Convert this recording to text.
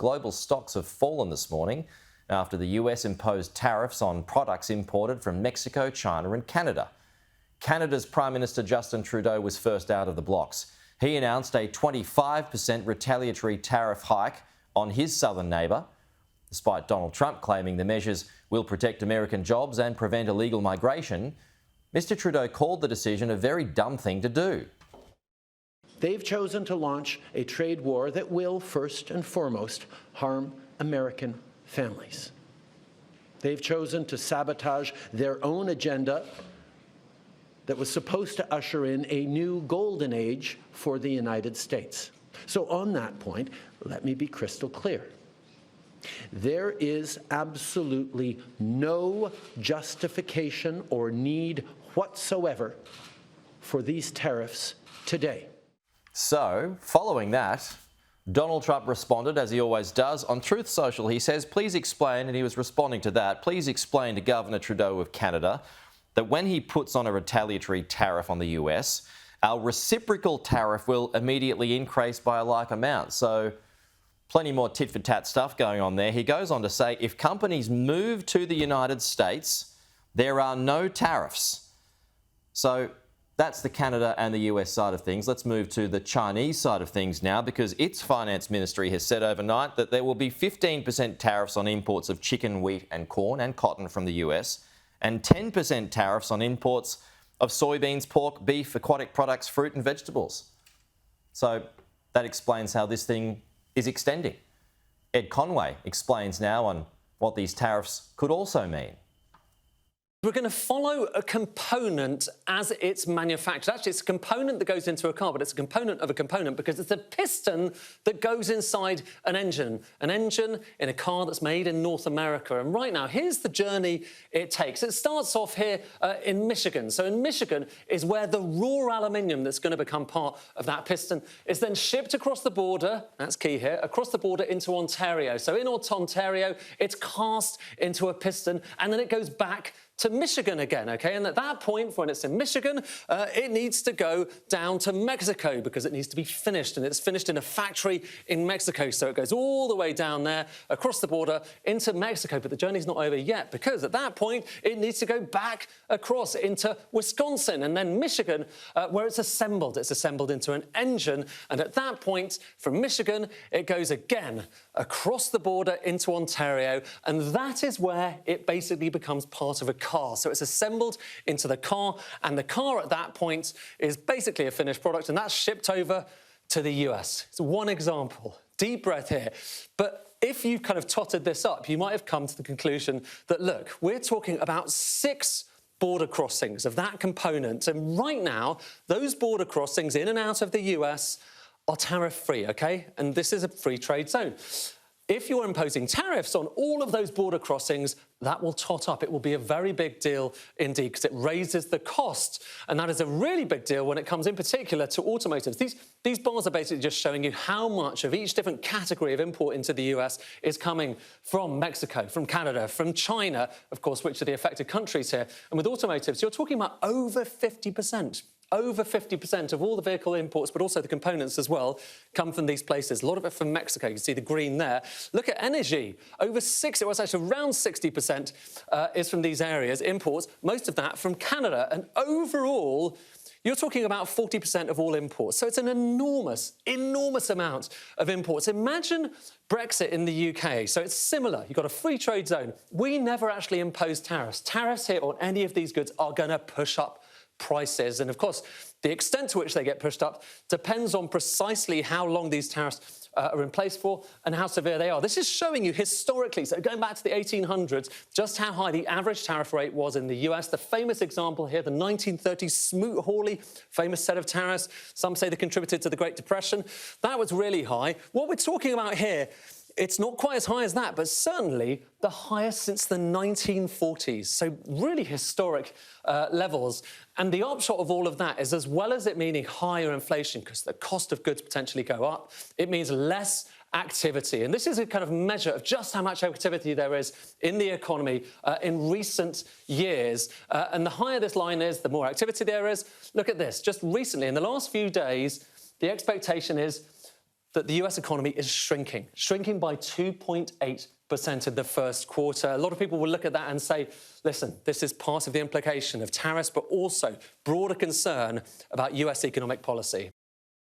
global stocks have fallen this morning after the US imposed tariffs on products imported from Mexico, China and Canada. Canada's Prime Minister Justin Trudeau was first out of the blocks. He announced a 25% retaliatory tariff hike on his southern neighbour, despite Donald Trump claiming the measures will protect American jobs and prevent illegal migration. Mr. Trudeau called the decision a very dumb thing to do. They've chosen to launch a trade war that will, first and foremost, harm American families. They've chosen to sabotage their own agenda that was supposed to usher in a new golden age for the United States. So on that point, let me be crystal clear. There is absolutely no justification or need whatsoever for these tariffs today. So, following that, Donald Trump responded, as he always does, on Truth Social. He says, please explain, and he was responding to that, please explain to Governor Trudeau of Canada that when he puts on a retaliatory tariff on the US, our reciprocal tariff will immediately increase by a like amount. So, plenty more tit-for-tat stuff going on there. He goes on to say, if companies move to the United States, there are no tariffs. So, that's the Canada and the US side of things. Let's move to the Chinese side of things now, because its finance ministry has said overnight that there will be 15% tariffs on imports of chicken, wheat and corn and cotton from the US, and 10% tariffs on imports of soybeans, pork, beef, aquatic products, fruit and vegetables. So that explains how this thing is extending. Ed Conway explains now on what these tariffs could also mean. We're going to follow a component as it's manufactured. Actually, it's a component that goes into a car, but it's a component of a component because it's a piston that goes inside an engine in a car that's made in North America. And right now, here's the journey it takes. It starts off here in Michigan. So in Michigan is where the raw aluminium that's going to become part of that piston is then shipped across the border, that's key here, across the border into Ontario. So in Ontario, it's cast into a piston and then it goes back to Michigan again, okay? And at that point, when it's in Michigan, it needs to go down to Mexico because it needs to be finished, and it's finished in a factory in Mexico. So it goes all the way down there, across the border, into Mexico. But the journey's not over yet because at that point, it needs to go back across into Wisconsin and then Michigan, where it's assembled. It's assembled into an engine. And at that point, from Michigan, it goes again across the border into Ontario. And that is where it basically becomes part of a car. So it's assembled into the car, and the car at that point is basically a finished product, and that's shipped over to the US. It's one example. Deep breath here. But if you kind of totted this up, you might have come to the conclusion that, look, we're talking about 6 border crossings of that component, and right now, those border crossings in and out of the US are tariff-free, okay? And this is a free trade zone. If you're imposing tariffs on all of those border crossings, that will tot up. It will be a very big deal indeed because it raises the cost. And that is a really big deal when it comes in particular to automotives. These bars are basically just showing you how much of each different category of import into the US is coming from Mexico, from Canada, from China, of course, which are the affected countries here. And with automotives, you're talking about over 50%. Over 50% of all the vehicle imports, but also the components as well, come from these places. A lot of it from Mexico. You can see the green there. Look at energy. Over 60, well, it's actually around 60% is from these areas, imports, most of that from Canada. And overall, you're talking about 40% of all imports. So it's an enormous, enormous amount of imports. Imagine Brexit in the UK. So it's similar. You've got a free trade zone. We never actually impose tariffs. Tariffs here on any of these goods are going to push up prices. And of course, the extent to which they get pushed up depends on precisely how long these tariffs are in place for and how severe they are. This is showing you historically, so going back to the 1800s, just how high the average tariff rate was in the US. The famous example here, the 1930s Smoot-Hawley famous set of tariffs. Some say they contributed to the Great Depression. That was really high. What we're talking about here, it's not quite as high as that, but certainly the highest since the 1940s. So really historic levels. And the upshot of all of that is, as well as it meaning higher inflation, because the cost of goods potentially go up, it means less activity. And this is a kind of measure of just how much activity there is in the economy in recent years. And the higher this line is, the more activity there is. Look at this. Just recently, in the last few days, the expectation is that the US economy is shrinking by 2.8% in the first quarter. A lot of people will look at that and say, listen, this is part of the implication of tariffs, but also broader concern about US economic policy.